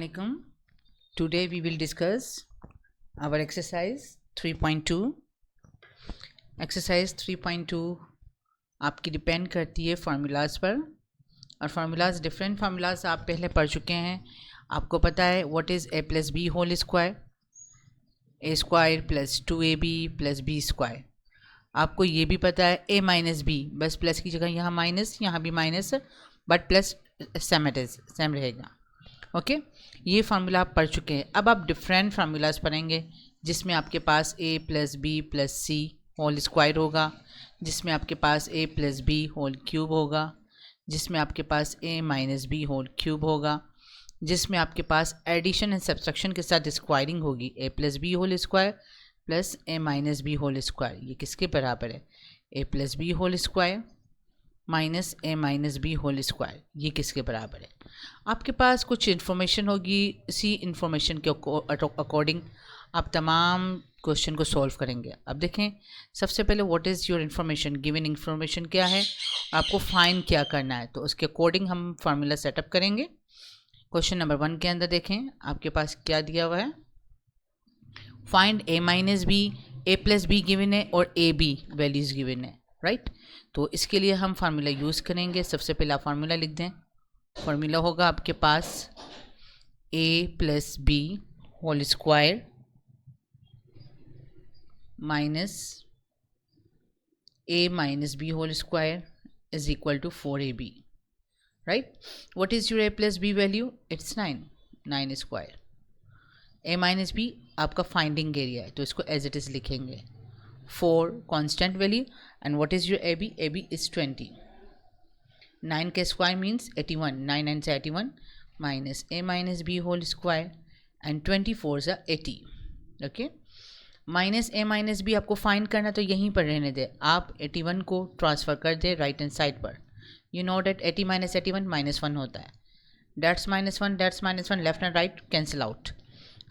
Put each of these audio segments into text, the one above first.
Assalamualaikum. Today we will discuss our exercise 3.2. Exercise 3.2 आपकी depend करती है फार्मूलाज पर, और फार्मूलाज डिफरेंट फार्मूलाज आप पहले पढ़ चुके हैं. आपको पता है what is a plus B whole square, A square plus 2ab plus B square. आपको ये भी पता है a माइनस बी, बस प्लस की जगह यहाँ माइनस, यहाँ भी माइनस, बट प्लस सेम रहेगा. ओके ये फार्मूला आप पढ़ चुके हैं. अब आप डिफरेंट फार्मूलाज पढ़ेंगे जिसमें आपके पास a plus B plus C whole square होगा, जिसमें आपके पास a plus B whole cube होगा, जिसमें आपके पास a minus B whole cube होगा, जिसमें आपके पास एडिशन एंड सब्ट्रैक्शन के साथ स्क्वायरिंग होगी. a plus B whole square plus a minus B whole square, ये किसके बराबर है? a plus B whole square minus a minus B whole square, ये किसके बराबर है? आपके पास कुछ इन्फॉर्मेशन होगी, इसी इन्फॉर्मेशन के अकॉर्डिंग आप तमाम क्वेश्चन को सॉल्व करेंगे. अब देखें, सबसे पहले what is your information, given information क्या है, आपको फाइंड क्या करना है, तो उसके अकॉर्डिंग हम फार्मूला सेटअप करेंगे. क्वेश्चन नंबर 1 के अंदर देखें आपके पास क्या दिया हुआ है. Find a minus B, a plus B given है और a बी वैल्यूज़ गिवन है, राइट. तो इसके लिए हम फार्मूला यूज़ करेंगे. सबसे पहले आप फार्मूला लिख दें. फार्मूला होगा आपके पास a plus B whole square minus a minus B whole square is equal to 4ab, right. What is your a plus B value? It's 9 square. a minus B आपका फाइंडिंग एरिया है, तो इसको as it is लिखेंगे. 4 constant value. And what is your ab is 20. 9 का square means 81, 9 9 से 81 minus a minus B whole square and 24 ज़ा 80. Okay, minus a minus B आपको find करना, तो यहीं पर रहने दें. आप 81 को ट्रांसफ़र कर दें राइट हैंड साइड पर. यू नो डेट 80 माइनस 81 -1 होता है. That's -1, that's -1, left and right cancel out.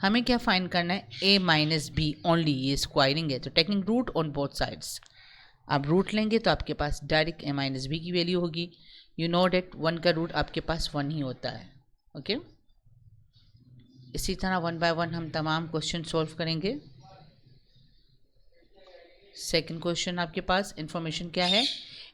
हमें क्या फाइंड करना है? a minus B only. ये स्क्वायरिंग है तो taking root on both sides. आप रूट लेंगे तो आपके पास डायरेक्ट a माइनस बी की वैल्यू होगी. यू नो डेट 1 का रूट आपके पास 1 ही होता है. ओके, इसी तरह 1 बाय 1 हम तमाम क्वेश्चन सॉल्व करेंगे. सेकंड क्वेश्चन आपके पास इंफॉर्मेशन क्या है?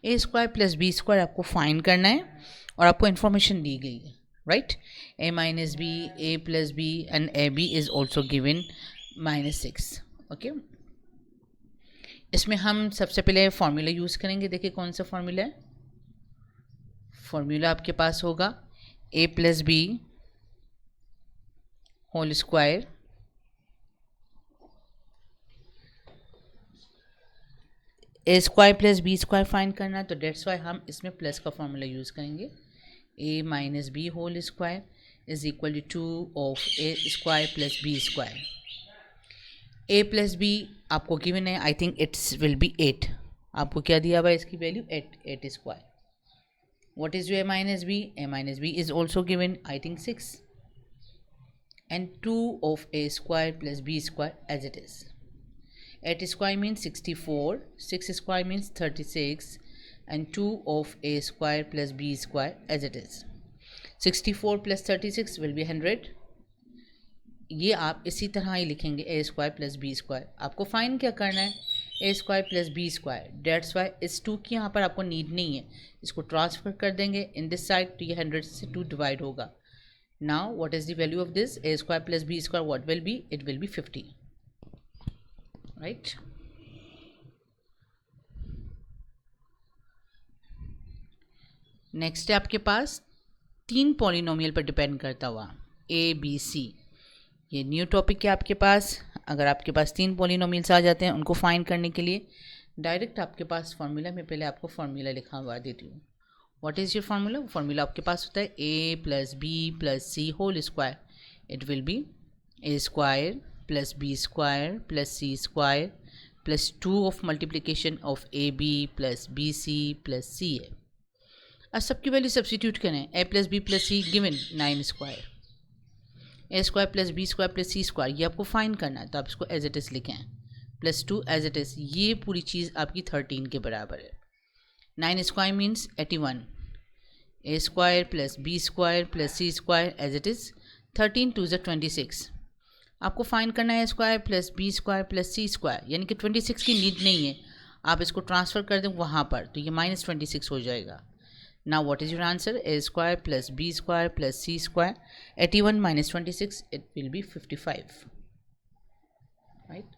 a square plus B square आपको फाइंड करना है और आपको इन्फॉर्मेशन दी गई है, right. a minus B, a plus B and a b is also given -6. Okay, इसमें हम सबसे पहले फार्मूला यूज़ करेंगे. देखिए कौन सा फार्मूला है. फार्मूला आपके पास होगा a plus B whole square a square plus B square find करना, तो डेट्स वाई हम इसमें प्लस का फार्मूला यूज़ करेंगे. a minus B whole square is equal to 2 of a square plus B square. a plus B आपको given है, I think it's will be 8. आपको क्या दिया हुआ है? इसकी value 8 square. What is your a minus b? A minus b is also given, I think 6. And 2 of a square plus b square as it is. 8 square means 64, 6 square means 36, and 2 of a square plus b square as it is. 64 plus 36 will be 100. ये आप इसी तरह ही लिखेंगे a square plus B square. आपको find क्या करना है? a square plus B square. That's why इस 2 की यहाँ पर आपको नीड नहीं है, इसको ट्रांसफ़र कर देंगे इन दिस साइड, तो ये 100 से 2 डिवाइड होगा. Now what is the value of this? a square plus B square what will be? It will be 50, right. Next है आपके पास 3 पॉलिनोमियल पर डिपेंड करता हुआ a b c. ये न्यू टॉपिक है आपके पास. अगर आपके पास 3 पॉलिनोमियल्स आ जाते हैं, उनको फाइंड करने के लिए डायरेक्ट आपके पास फार्मूला में पहले आपको फार्मूला लिखा हुआ देती हूँ. What is your formula? Formula आपके पास होता है a plus B plus C whole square. It will be a square plus B square plus C square plus 2 of multiplication of a b plus B C plus C a. अब सबकी वैल्यू substitute करें. a plus B plus C given 9 square. a square plus B square plus C square ये आपको find करना है, तो आप इसको एज इट इज़ लिखें. प्लस 2 एज इट इज़, ये पूरी चीज़ आपकी 13 के बराबर है. 9 square means 81. a square plus B square plus C square as it is 13 2 ज़ा 26। आपको फाइंड करना है square plus B square plus सी स्क्वायर, यानी कि 26 की नीड नहीं है, आप इसको ट्रांसफ़र कर दें वहाँ पर, तो ये -26 हो जाएगा। Now what is your answer? A square plus B square plus C square, 81 - 26, it will be 55, right.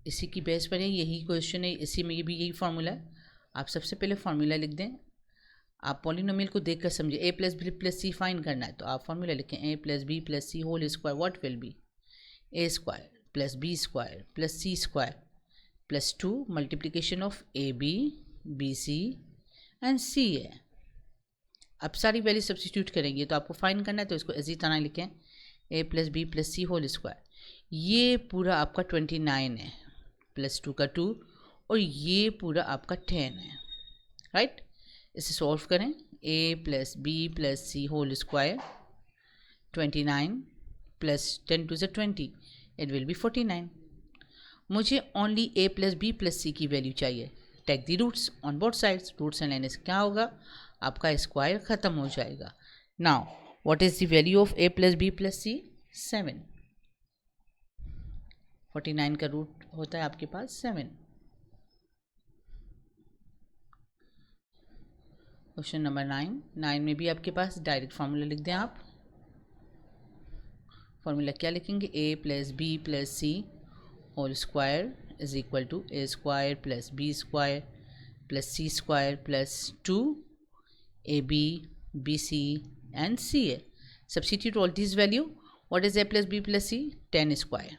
इसी की बेस पर है, यही क्वेश्चन है, इसी में भी यही फार्मूला है। आप सबसे पहले फार्मूला लिख दें। आप पॉलिनोमियल को देखकर समझे, a plus B plus c find करना है, तो आप फार्मूला लिखें a plus B plus C whole square, what will be a square plus B square plus C square plus 2 multiplication of a b b c and c a. अब सारी value substitute करेंगे, तो आपको find करना है, तो इसको इसी तरह लिखें a plus B plus C whole square. ये पूरा आपका 29 है, प्लस 2 का 2, और ये पूरा आपका 10 है, राइट। इसे सॉल्व करें, a plus B plus C whole square 29 plus 10 2 ज़ा 20, इट विल बी 49। मुझे only a plus B plus c की वैल्यू चाहिए। Take the roots on both sides, roots and लेने से क्या होगा, आपका स्क्वायर ख़त्म हो जाएगा। Now what is the value of A plus B plus c? 7। 49 का रूट होता है आपके पास 7। क्वेश्चन नंबर 9 में भी आपके पास डायरेक्ट फार्मूला लिख दें आप। फार्मूला क्या लिखेंगे? A plus B plus C whole square is equal to a square plus B square plus C square plus 2 a b b c and c a. Substitute all this value. What is a plus B plus c? 10 square.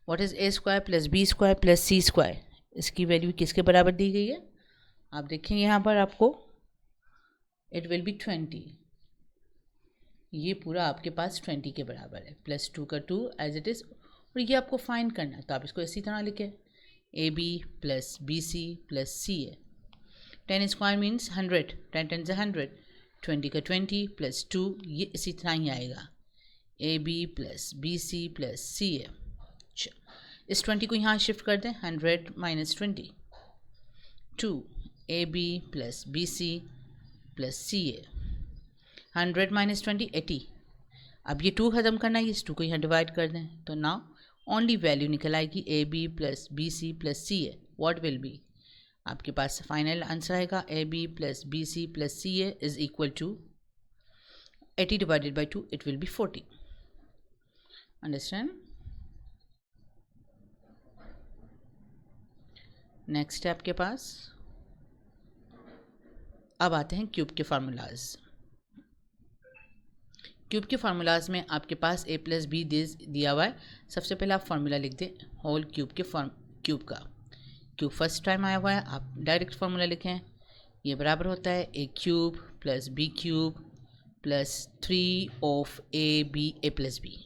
What is a square plus B square plus C square? इसकी value किसके बराबर दी गई है? आप देखें यहाँ पर आपको, इट विल बी 20। ये पूरा आपके पास 20 के बराबर है, प्लस 2 का 2 एज इट इज़, और ये आपको फाइंड करना है, तो आप इसको इसी तरह लिखें A B plus B C plus C A. 10 square means 100, 10 10 से 100, 20 का 20 प्लस 2, ये इसी तरह ही आएगा, A B plus B C plus C a. इस 20 को यहाँ शिफ्ट कर दें, 100 minus 20, 2 a B plus B C plus C a. 100 minus 20 80। अब ये 2 ख़त्म करना है, इस 2 को यहाँ डिवाइड कर दें, तो नाउ ओनली वैल्यू निकल आएगी A B plus B C plus C A. What will be? आपके पास फाइनल आंसर आएगा A B plus B C plus C A is equal to 80 divided by 2, it will be 40। Understand? Next है आपके पास, अब आते हैं cube के formulas. Cube के फार्मूलाज में आपके पास ए प्लस बी दिया हुआ है। सबसे पहले आप फार्मूला लिख दें होल क्यूब के क्यूब का। क्यूब फर्स्ट टाइम आया हुआ है, आप डायरेक्ट फार्मूला लिखें, ये बराबर होता है ए cube plus B cube plus 3 of a b a plus b,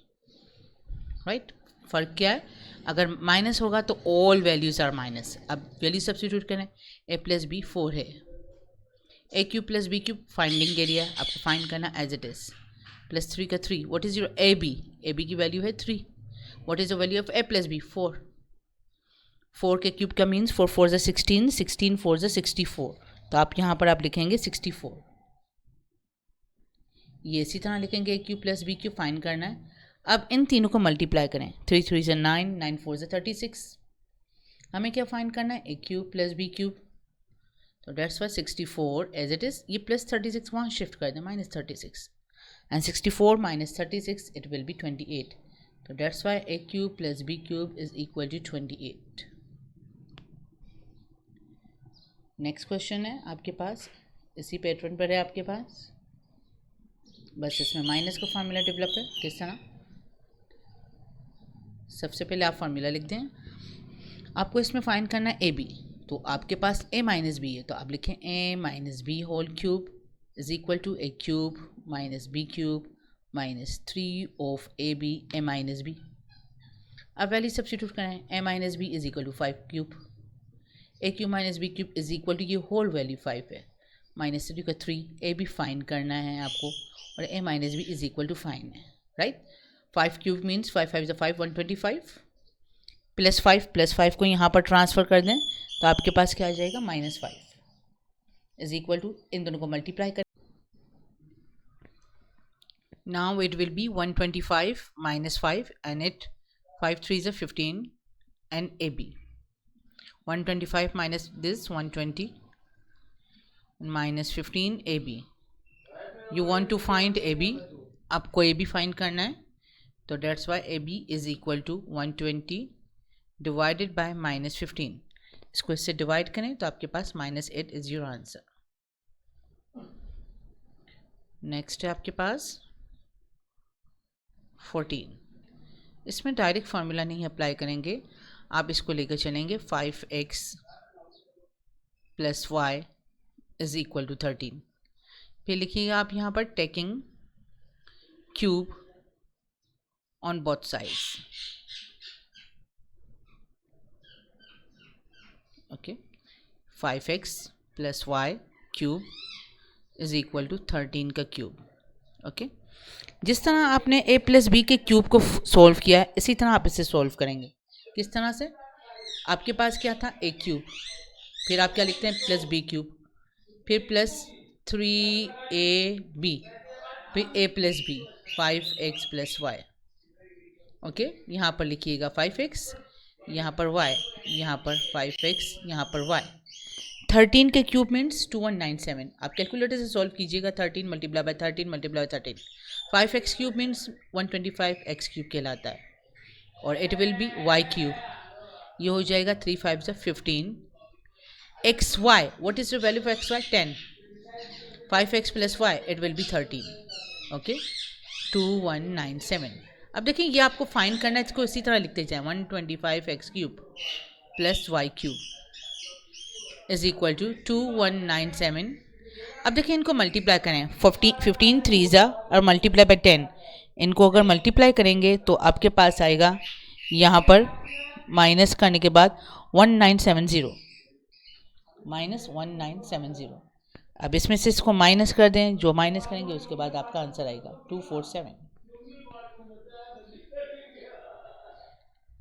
right. फ़र्क क्या है? अगर माइनस होगा तो ऑल वैल्यूज़ आर माइनस। अब वैल्यू सब्स्टिट्यूट करें, ए प्लस बी 4 है, ए cube plus B cube finding area आपको फाइंड करना एज इट इज़, प्लस 3 का 3। What is your a b? A b की वैल्यू है 3। What is the value of A plus B? 4। 4 के cube का means 4 4 ज़ा 16, 16 4 ज़ा 64, तो आप यहाँ पर आप लिखेंगे 64। ये इसी तरह लिखेंगे a cube plus B cube find करना है। अब इन तीनों को मल्टीप्लाई करें, 3 3 ज़ा 9, 9 4 ज़ा 36। हमें क्या फाइंड करना है? ए क्यूब प्लस बी क्यूब, तो that's why 64 as it is. ये प्लस 36 वहाँ शिफ्ट कर दें, minus 36, and 64 minus 36 it will be 28, तो that's why A cube plus B cube is equal to 28। Next question है आपके पास, इसी पैटर्न पर है आपके पास, बस इसमें माइनस का फार्मूला डेवलप है। किस तरह? सबसे पहले आप फार्मूला लिख दें, आपको इसमें फाइंड करना है ए बी, तो आपके पास ए माइनस बी है, तो आप लिखें a minus B whole cube is equal to a cube minus b cube minus 3 of a b a minus b. अब वैल्यू सब्स्टिट्यूट करें, a minus b is equal to 5 cube, a cube minus b cube is equal to, ये whole value 5 है, minus 3 का 3, A B find करना है आपको, और a minus b is equal to 5 है, राइट। 5 क्यूब मीन्स 5 5 5 125, प्लस 5 को यहाँ पर ट्रांसफ़र कर दें, तो आपके पास क्या आ जाएगा? -5। इज इक्वल टू, इन दोनों को मल्टीप्लाई कर, now it will B 125 minus 5 and it 5 3 is 15 and AB 125 minus this 120 minus 15 AB. You want to find AB, आपको AB फाइंड करना है, तो that's why AB is equal to 120 divided by minus 15. इसको इससे divide करें तो आपके पास -8 इज योर आंसर. नेक्स्ट है आपके पास 14. इसमें डायरेक्ट फार्मूला नहीं अप्लाई करेंगे, आप इसको लेकर चलेंगे 5x plus Y is equal to 13. फिर लिखिएगा आप यहाँ पर taking cube on both sides. Okay, 5x plus Y cube is equal to 13 का क्यूब. ओके, जिस तरह आपने a प्लस बी के क्यूब को सॉल्व किया है, इसी तरह आप इसे सॉल्व करेंगे. किस तरह से? आपके पास क्या था? a क्यूब, फिर आप क्या लिखते हैं? प्लस बी क्यूब, फिर प्लस 3ab, फिर a plus B, 5x plus Y. Okay, यहाँ पर लिखिएगा 5x, यहाँ पर y, यहाँ पर 5x, यहाँ पर y. 13 के क्यूब मीन्स 2197. आप कैलकुलेटर से सॉल्व कीजिएगा. 13 multiply by 13 multiply by 13. 5x cube means 125x cube कहलाता है, और it will B y cube. ये हो जाएगा 3 5 15. xy, what is the value for xy? 10. 5x plus y, it will B 13. Okay, 2197. अब देखिए ये आपको फाइंड करना है, इसको इसी तरह लिखते जाए. 125x cube plus Y cube is equal to 2197. अब देखिए इनको मल्टीप्लाई करें. 15 3 और मल्टीप्लाई बाय 10. इनको अगर मल्टीप्लाई करेंगे तो आपके पास आएगा यहाँ पर माइनस करने के बाद 1970, -1970. अब इसमें से इसको माइनस कर दें, जो माइनस करेंगे उसके बाद आपका आंसर आएगा 247.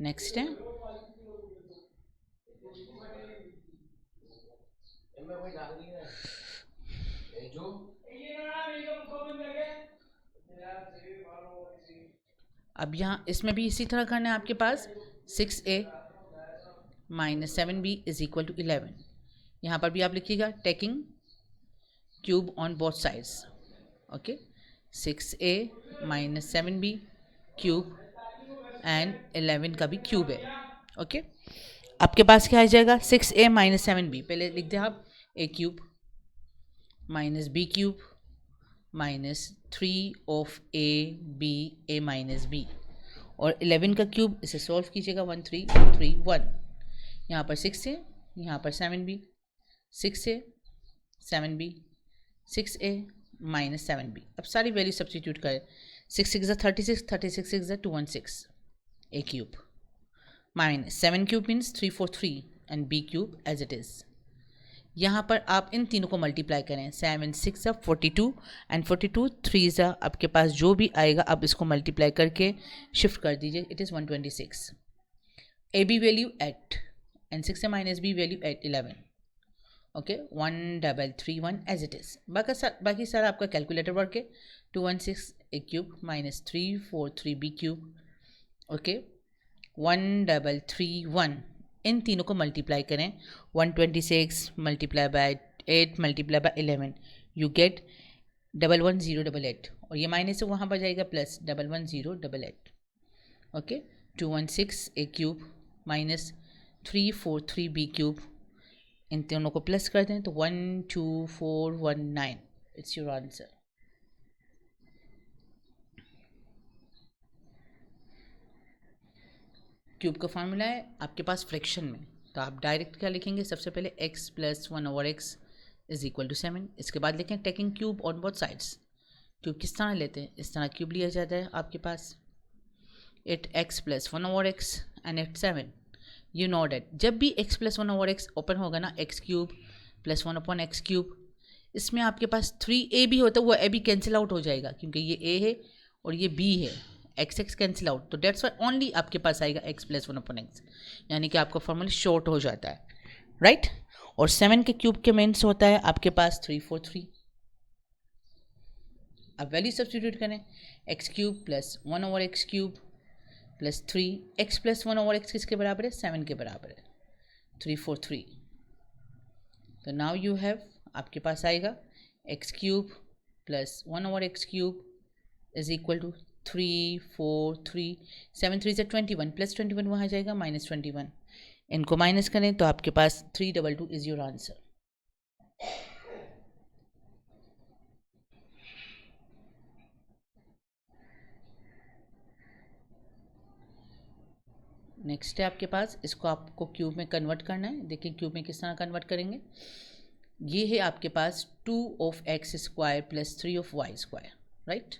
नेक्स्ट है अब यहाँ इसमें भी इसी तरह करना है आपके पास. 6a minus 7b is equal to 11. यहाँ पर भी आप लिखिएगा taking cube on both sides. Okay, 6a minus 7b cube and 11 का भी क्यूब है. ओके, आपके पास क्या आ जाएगा? 6a minus 7b. पहले लिख दें आप a cube minus b cube minus 3 of a b a minus b, और 11 का क्यूब. इसे सॉल्व कीजिएगा. 1331. यहाँ पर 6a, यहाँ पर 7b, 6a 7b, 6a minus 7b. अब सारी वैल्यू सब्स्टिट्यूट करें. 6 6 36, 36 6 216 a cube minus 7 cube means 343 and b cube as it is. यहाँ पर आप इन तीनों को मल्टीप्लाई करें. 7 6 42 एंड 42 3 आपके पास जो भी आएगा आप इसको मल्टीप्लाई करके शिफ्ट कर दीजिए. It is 126. A b value 8 and 6 minus b value 11. Okay, 1331 as it is. बाकी सारा आपका कैलकुलेटर वर्क है. 216 a cube minus 343 b cube. Okay, 1331. इन तीनों को मल्टीप्लाई करें. 126 multiply by 8 multiply by 11, you get 11088. और ये माइनस से वहाँ पर जाएगा plus 11088. Okay, 216 a cube minus 343 b cube. इन तीनों को प्लस कर दें तो 12419. It's your answer. क्यूब का फार्मूला है आपके पास फ्रैक्शन में, तो आप डायरेक्ट क्या लिखेंगे? सबसे पहले x plus 1/x is equal to 7. इसके बाद लिखें taking cube on both sides. Cube किस तरह लेते हैं? इस तरह क्यूब लिया जाता है आपके पास. It x plus 1/x and at 7. You know that जब भी x प्लस 1/x ओपन होगा ना, x cube plus 1/x cube, इसमें आपके पास 3a भी होता है. वो a भी कैंसिल आउट हो जाएगा क्योंकि ये a है और ये b है. एक्स एक्स कैंसिल आउट, तो डेट्स वाई ओनली आपके पास आएगा x प्लस 1/x, यानी कि आपका फॉर्मूला शॉर्ट हो जाता है. राइट, और 7 के क्यूब के मीन्स होता है आपके पास 343। अब वैल्यू सब्स्टिट्यूट करें, x cube plus 1/x³ plus 3x plus 1/x किसके बराबर है, 7 के बराबर है, 343। तो नाउ यू हैव, आपके पास आएगा x³ plus 1/x³ is equal to 343, 7 3 से 21 प्लस 21 वहाँ जाएगा -21, इनको माइनस करें तो आपके पास 322 इज योर आंसर। नेक्स्ट है आपके पास, इसको आपको क्यूब में कन्वर्ट करना है। देखिए क्यूब में किस तरह कन्वर्ट करेंगे। ये है आपके पास 2x² plus 3y², right.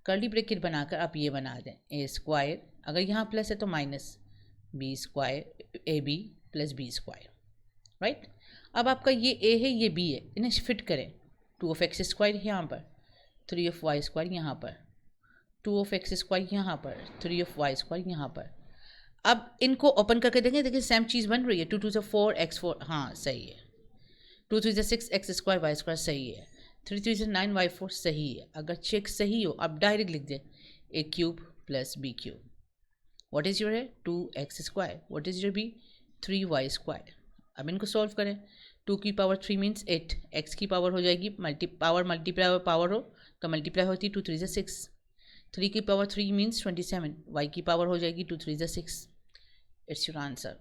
Curly bracket बनाकर आप ये बना दें a², अगर यहाँ प्लस है तो minus b² ab plus b², right. अब आपका ये a है ये b है, इन्हें फिट करें। 2x² यहाँ पर, 3y² यहाँ पर, 2x² यहाँ पर, 3y² यहाँ पर। अब इनको ओपन करके देखें, देखिए सेम चीज़ बन रही है। 2 2 से 4 x4, हाँ सही है। 2 3 से 6 x² y² सही है। 3 3 से 9 y4 सही है। अगर चेक सही हो आप डायरेक्ट लिख दें a³ plus b³। What is your है 2x², what is your b 3y²। अब इनको सॉल्व करें। 2 की पावर 3 मीन्स 8, x की पावर हो जाएगी मल्टीप्लाई पावर हो तो मल्टीप्लाई होती है 2 3 से 6, 3 की पावर 3 मीन्स 27, y की पावर हो जाएगी 2 3 से 6, इट्स योर आंसर।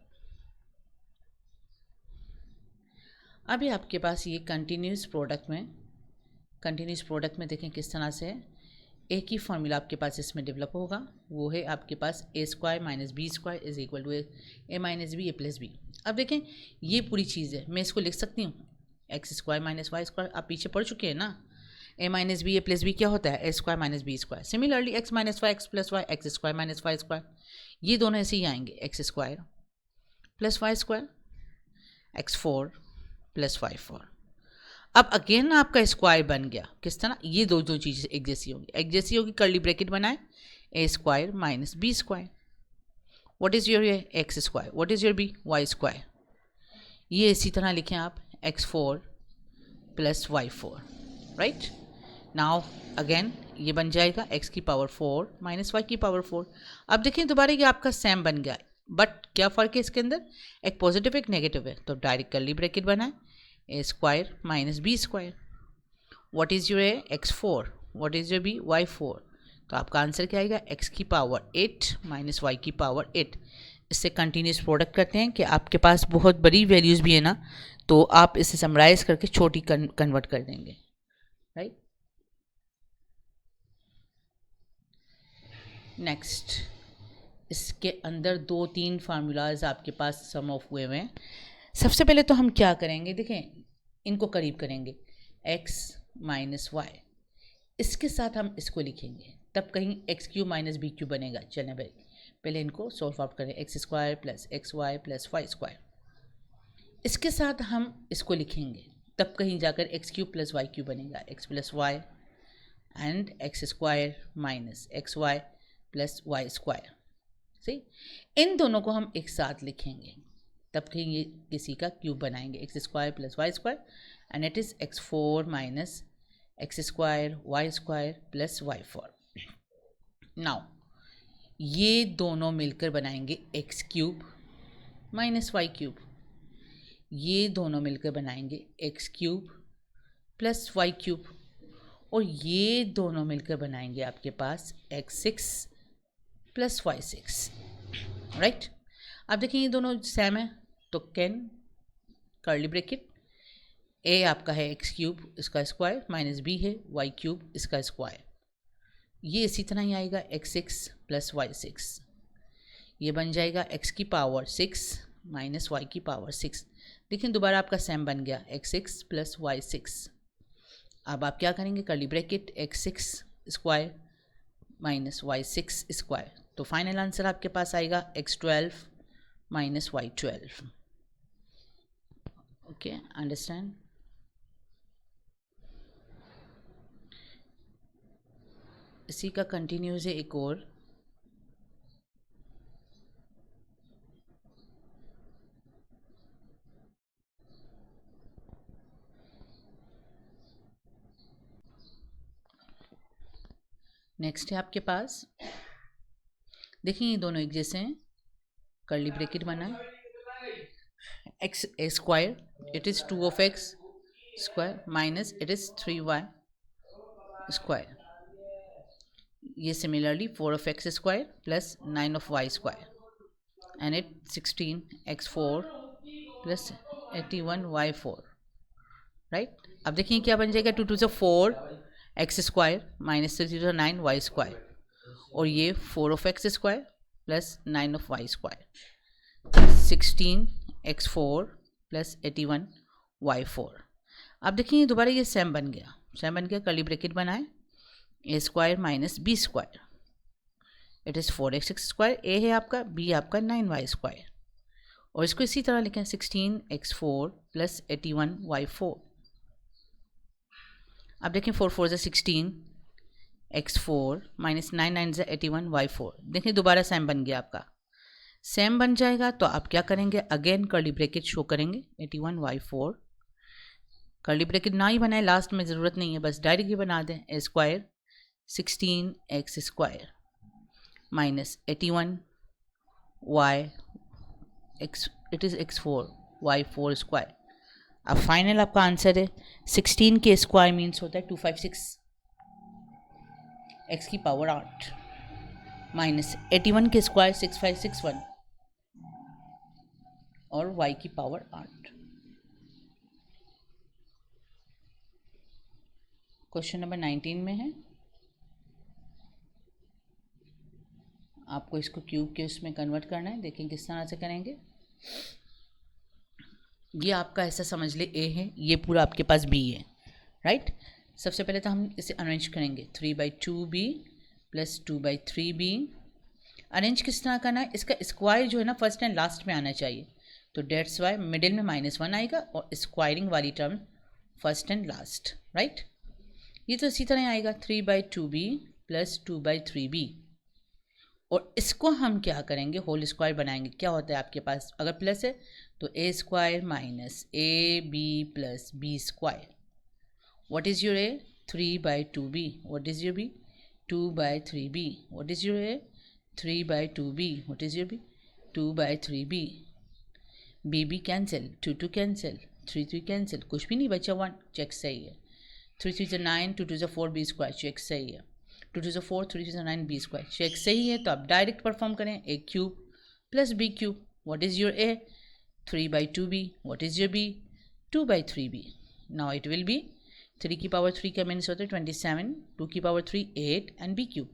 अभी आपके पास ये कंटिन्यूस प्रोडक्ट में देखें किस तरह से है। एक ही फार्मूला आपके पास इसमें डेवलप होगा, वो है आपके पास a² minus b² is equal to a minus B a plus b. अब देखें ये पूरी चीज़ है, मैं इसको लिख सकती हूँ x² माइनस y², आप पीछे पढ़ चुके हैं ना। a minus B a plus b क्या होता है, a² minus b²। Similarly x minus y x plus y x² minus y², ये दोनों ऐसे ही आएंगे, x² plus y² x4 plus y4। अब अगेन आपका स्क्वायर बन गया किस तरह, ये दो चीज़ें एक जैसी होगी, कर्ली ब्रैकेट बनाए a² minus b²। What is your x², what is your y²। ये इसी तरह लिखें आप x4 plus y4, right. Now again ये बन जाएगा x की पावर 4 माइनस y की पावर 4। अब देखिए दोबारा ये आपका सेम बन गया, बट क्या फ़र्क है इसके अंदर, एक पॉजिटिव एक नेगेटिव है, तो डायरेक्ट कर्ली ब्रैकेट बनाए a² minus b²। What is your x4, what is your y4। तो आपका आंसर क्या आएगा, x की पावर 8 माइनस y की पावर 8। इससे कंटिन्यूस प्रोडक्ट करते हैं कि आपके पास बहुत बड़ी वैल्यूज़ भी है ना, तो आप इसे समराइज करके छोटी कन्वर्ट कर देंगे, राइट। नेक्स्ट, इसके अंदर 2-3 फार्मूलाज आपके पास सम ऑफ हुए हैं। सबसे पहले तो हम क्या करेंगे, देखें इनको करीब करेंगे, x माइनस वाई, इसके साथ हम इसको लिखेंगे, तब कहीं x³ माइनस b³ बनेगा। चलें भाई पहले इनको सॉल्व आउट करें, x² plus xy plus y²। इसके साथ हम इसको लिखेंगे, तब कहीं जाकर x³ प्लस y³ बनेगा, x plus y and x² minus xy plus y²। सही, इन दोनों को हम एक साथ लिखेंगे, तब कहीं ये किसी का क्यूब बनाएंगे, x² plus y² and it is x4 minus x² y² plus y4। Now ये दोनों मिलकर बनाएंगे x³ माइनस y³, ये दोनों मिलकर बनाएंगे x³ प्लस y³ और ये दोनों मिलकर बनाएंगे आपके पास x6 प्लस y6, राइट। अब देखिए ये दोनों सेम है, तो कैन कर्ली ब्रैकेट a आपका है x³ इसका स्क्वायर माइनस b है y³ इसका स्क्वायर, ये इसी तरह ही आएगा x6 प्लस y6, ये बन जाएगा x की पावर 6 माइनस y की पावर 6। देखिए दोबारा आपका सेम बन गया x6 प्लस y6। अब आप क्या करेंगे, curly bracket x6 square minus y6 square, तो फाइनल आंसर आपके पास आएगा x12 minus y12। Okay, understand. इसी का कंटिन्यूस है एक और, नेक्स्ट है आपके पास, देखिए ये दोनों एक जैसे हैं, कर्ली ब्रैकेट बना है, x a square it is 2 of x square minus it is 3y square, ये similarly 4 of x square plus 9 of y square and it 16x4 plus 81y4, right. अब देखिए क्या बन जाएगा, 2 2 से 4 x square minus 3 to 9 y square, और ये 4 of x square plus 9 of y square, 16x4 plus 81y4। अब देखिए दोबारा ये सेम बन गया, कर्ली ब्रैकेट बनाए, a square minus b square, it is 4x square, a है आपका, बी आपका 9y स्क्वायर, और इसको इसी तरह लिखें 16x4 प्लस 81y4। अब देखें 4 4 से 16 x4 माइनस 9 9 से 81y4, देखिए दोबारा सेम बन गया आपका, सेम बन जाएगा तो आप क्या करेंगे, अगेन कर्ली ब्रैकेट शो करेंगे 81y4, कर्ली ब्रैकेट ना ही बनाए लास्ट में, ज़रूरत नहीं है, बस डायरेक्ट ही बना दें, a square 16x square minus 81y x it is x4 y4 square. अब फाइनल आपका आंसर है 16 के स्क्वायर मीन्स होता है 256 x की पावर 8 माइनस 81 के स्क्वायर 6561 और y की पावर 8। क्वेश्चन नंबर 19 में है, आपको इसको क्यूब के उसमें कन्वर्ट करना है, देखें किस तरह से करेंगे। ये आपका ऐसा समझ ले a है, ये पूरा आपके पास b है, राइट। सबसे पहले तो हम इसे अरेंज करेंगे, 3/2b प्लस 2/3b। अरेंज किस तरह करना है, इसका स्क्वायर जो है ना फर्स्ट एंड लास्ट में आना चाहिए, तो डेट्स वाई मिडिल में -1 आएगा और स्क्वायरिंग वाली term first and last, right. ये तो इसी तरह आएगा 3/2b प्लस 2/3b, और इसको हम क्या करेंगे, होल स्क्वायर बनाएंगे। क्या होता है आपके पास, अगर प्लस है तो a square minus a B plus B square, what is your a, 3/2b, what is your b, 2/3b, what is your a, 3/2b, what is your b, 2/3b, b cancel, 2 2 cancel, 3 3 cancel, कुछ भी नहीं बचा, 1, check सही है, 3 3 से 9, 2 2 से 4 B square, check सही है, 2 2 से 4, 3 3 से 9 बी स्क्वायर, चेक सही है। तो आप डायरेक्ट परफॉर्म करें, a cube plus B cube, what is your a, 3/2b, what is your b, 2/3b। Now it will be 3 की पावर 3 का मीन्स होता है 27, 2 की पावर 3 8 एंड बी क्यूब,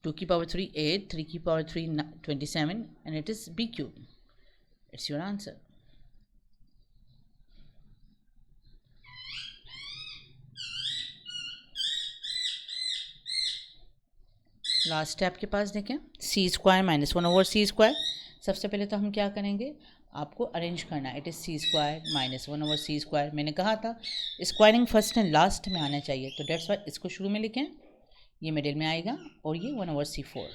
2 की पावर 3 8, 3 की power 3 27 and it is b cube. It's your answer. Last है आपके पास, देखें सी स्क्वायर माइनस 1/c स्क्वायर। सबसे पहले तो हम क्या करेंगे, आपको अरेंज करना है, it is c square minus 1/c square. मैंने कहा था स्क्वायरिंग फर्स्ट एंड लास्ट में आना चाहिए, तो डेट्स वाई इसको शुरू में लिखें, ये मिडिल में आएगा और ये 1/c4,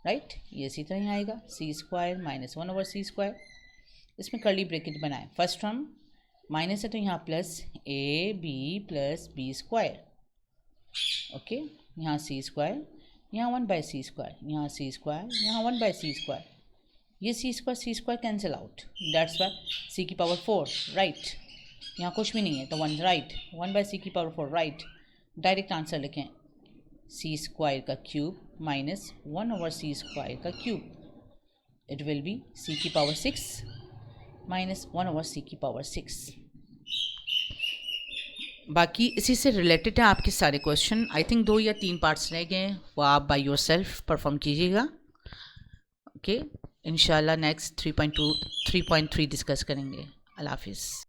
राइट। ये इसी तरह ही आएगा c square minus 1/c square. इसमें कर्ली ब्रैकेट बनाएं, फर्स्ट टर्म माइनस है तो यहाँ plus a B plus B square, okay, यहाँ सी स्क्वायर, यहाँ 1/c स्क्वायर, यहाँ सी स्क्वायर, यहाँ 1/c स्क्वायर, ये c square cancel out, that's why c की पावर 4, राइट। यहाँ कुछ भी नहीं है तो 1, राइट, 1/c की पावर 4, राइट। डायरेक्ट आंसर लिखें, सी स्क्वायर का क्यूब माइनस 1/c स्क्वायर का cube, it will be c की पावर 6 माइनस 1/c की पावर 6। बाकी इसी से रिलेटेड है आपके सारे क्वेश्चन, आई थिंक 2 या 3 पार्ट्स रह गए हैं, वो आप बाय योर सेल्फ परफॉर्म कीजिएगा, ओके। इंशाल्लाह नेक्स्ट 3.2 3.3 डिस्कस करेंगे। अल्लाह हाफिज़।